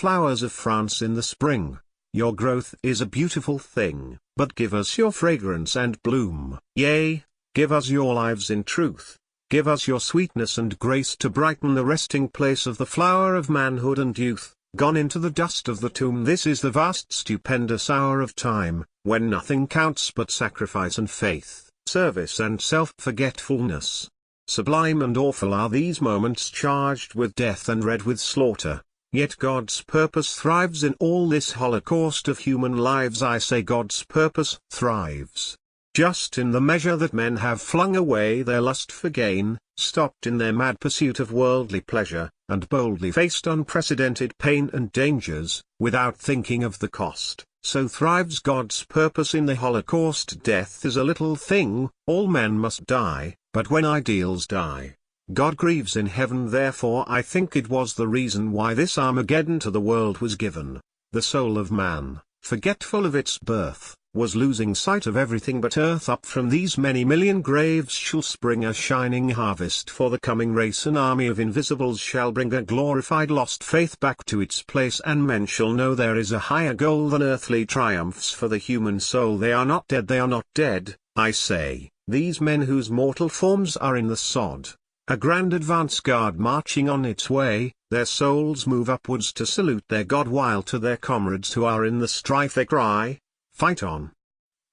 flowers of France in the spring. Your growth is a beautiful thing, but give us your fragrance and bloom. Yea, give us your lives in truth. Give us your sweetness and grace to brighten the resting place of the flower of manhood and youth, gone into the dust of the tomb. This is the vast stupendous hour of time, when nothing counts but sacrifice and faith, service and self-forgetfulness. Sublime and awful are these moments, charged with death and red with slaughter. Yet God's purpose thrives in all this holocaust of human lives. I say God's purpose thrives. Just in the measure that men have flung away their lust for gain, stopped in their mad pursuit of worldly pleasure, and boldly faced unprecedented pain and dangers, without thinking of the cost, so thrives God's purpose in the holocaust. Death is a little thing, all men must die, but when ideals die, God grieves in heaven. Therefore I think it was the reason why this Armageddon to the world was given. The soul of man, forgetful of its birth, was losing sight of everything but earth. Up from these many million graves shall spring a shining harvest for the coming race. An army of invisibles shall bring a glorified lost faith back to its place, and men shall know there is a higher goal than earthly triumphs for the human soul. They are not dead, they are not dead, I say, these men whose mortal forms are in the sod. A grand advance guard marching on its way, their souls move upwards to salute their God, while to their comrades who are in the strife they cry, fight on.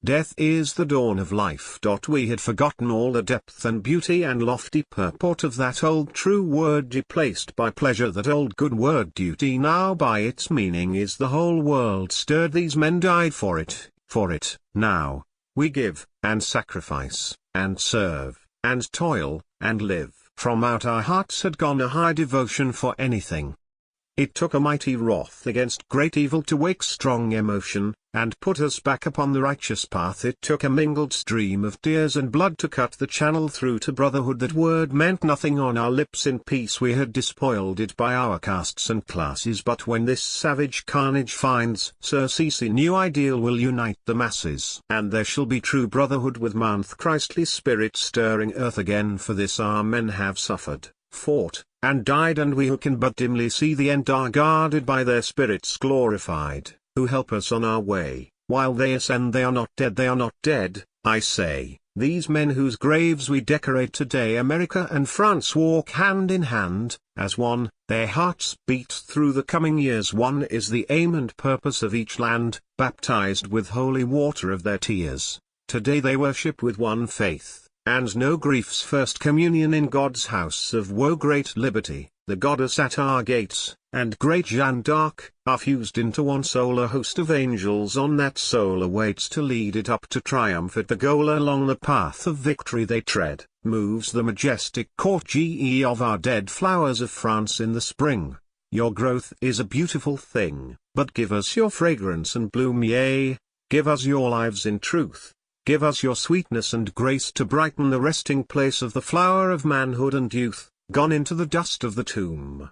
Death is the dawn of life. We had forgotten all the depth and beauty and lofty purport of that old true word, replaced by pleasure, that old good word duty. Now by its meaning is the whole world stirred. These men died for it. Now, we give, and sacrifice, and serve, and toil, and live. From out our hearts had gone a high devotion for anything. It took a mighty wrath against great evil to wake strong emotion, and put us back upon the righteous path. It took a mingled stream of tears and blood to cut the channel through to brotherhood. That word meant nothing on our lips. In peace we had despoiled it by our castes and classes. But when this savage carnage finds surcease, a new ideal will unite the masses, and there shall be true brotherhood with man's Christly spirit stirring earth again. For this our men have suffered, fought, and died, and we who can but dimly see the end are guarded by their spirits glorified, who help us on our way. While they ascend they are not dead, they are not dead, I say, these men whose graves we decorate today. America and France walk hand in hand, as one, their hearts beat through the coming years. One is the aim and purpose of each land, baptized with holy water of their tears. Today they worship with one faith, and no griefs. First communion in God's house of woe. Great liberty, the goddess at our gates, and great Jeanne d'Arc, are fused into one soul. A host of angels on that soul awaits to lead it up to triumph at the goal. Along the path of victory they tread, moves the majestic court of our dead flowers of France in the spring. Your growth is a beautiful thing, but give us your fragrance and bloom. Yea, give us your lives in truth. Give us your sweetness and grace to brighten the resting place of the flower of manhood and youth, gone into the dust of the tomb.